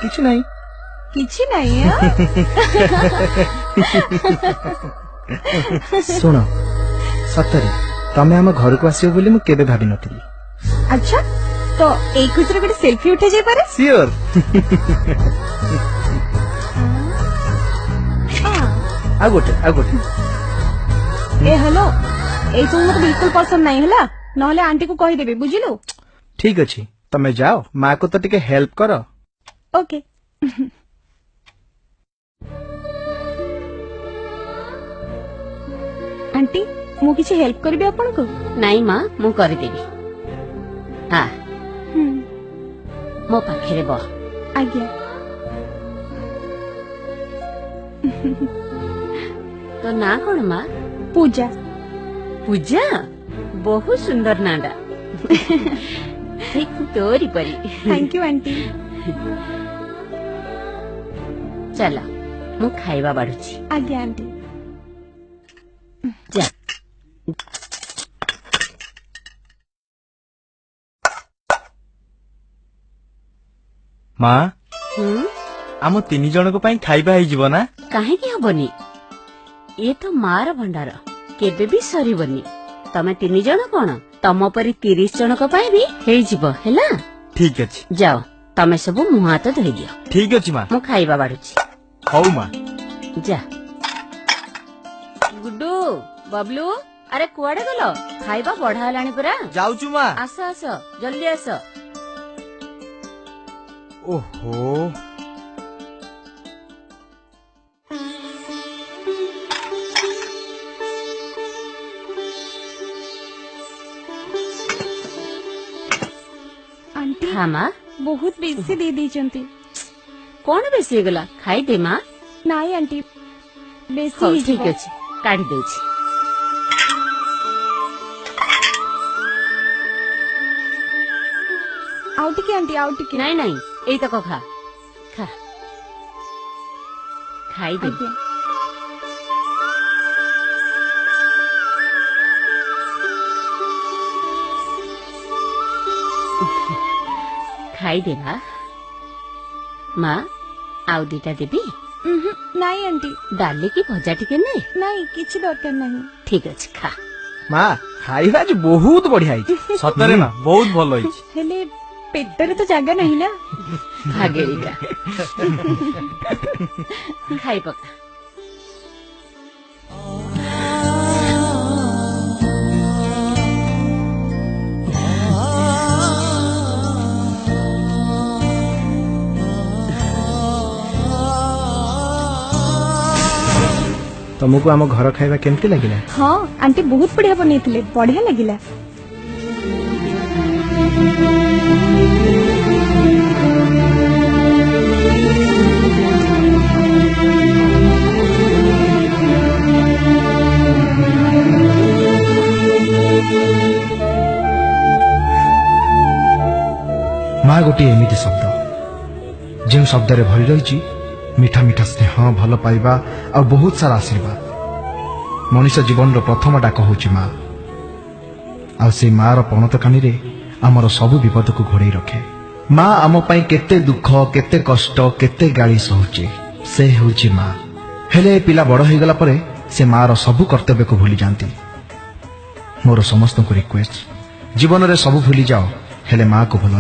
किछि नहीं किछि नहीं सुन सतरे तमे आम घर को आसियो बोली मु केबे भाबी नथिली। अच्छा तो एक खुशी गोटे सेल्फी उठे जाई पारे सियोर आ गोटे ए हेलो ए सब मत बिल्कुल पसंद नहीं हला नहले आंटी को कहि देबे बुझिलो। ठीक अछि तमे जाओ मां को तो टिके हेल्प करो। ओके आंटी मु किछि हेल्प करबे आपन को नहीं मां मु कर देबी। हां मो पाखरे बो आज्ञा तो ना कौन मां पूजा पूजा बहुत सुंदर नाडा ठीक तोरी परी। थैंक यू आंटी चला मु खाइबा बाड़ुची। आज्ञा आंटी जा मां आम 3 जन को पई खाइबा ही जीव ना काहे की हबनी ये तो मार भंडार केबे भी सरीबनी। तमे 3 जन कोन तम परी 30 जन को पाई भी हेई जीव हैला। ठीक अछि जाओ तमे सब मुंह हाथ धोई दियो। ठीक अछि मां मु खाइबा बाड़ुची। हौ मां जा गुड्डू बबलू अरे कुआडे गलो खाइबा बढ़ा हलानी परा जाउचु मां आस आस जल्दी आस। ओहो आंटी हाँ माँ बहुत बेसी दे दीचंती। कौन बेसी गला खाई दे माँ। नाई आंटी बेसी हो ही ठीक जीव। अछि काढी देउछि। आउ टिके आंटी आउ टिके नहीं नहीं एई तक खा खा खाई दे। आज्ञा खाई दे माँ। माँ आउ दीटा देबी नाई आंटी डाली की भजा टिके नहीं नाई किछि दरकार नहीं। ठीक अछि खा। मां खाइबा आज बहुत बढ़िया हिची सतरे ना बहुत भलो हिची हेले पेटरे तो जागा नहीं ना भागेलिका खाई पका। तुमको आम घर खाइबा केमती लागिला। हाँ आंटी बहुत बढ़िया बनैथिले बढ़िया लागिला। माँ गोटे एमिति शब्द जो शब्द रे भरी रही मीठा मीठा स्नेह भल पाइबा और बहुत सारा आशीर्वाद मनीष जीवन प्रथम डाक हूँ माँ आ से माँ पणत कानी रे आमर सबु विपद को घोड़े रखे। माँ आम पाई केते दुख केते कष्ट केते गाली सहूचे से हूँ माँ हेले पिला बड़ हो गला परे से माँ सबु कर्तव्य को भूली जाती। मोर समस्त को रिक्वेस्ट जीवन रे सबु भूली जाओ हेले माँ को भूल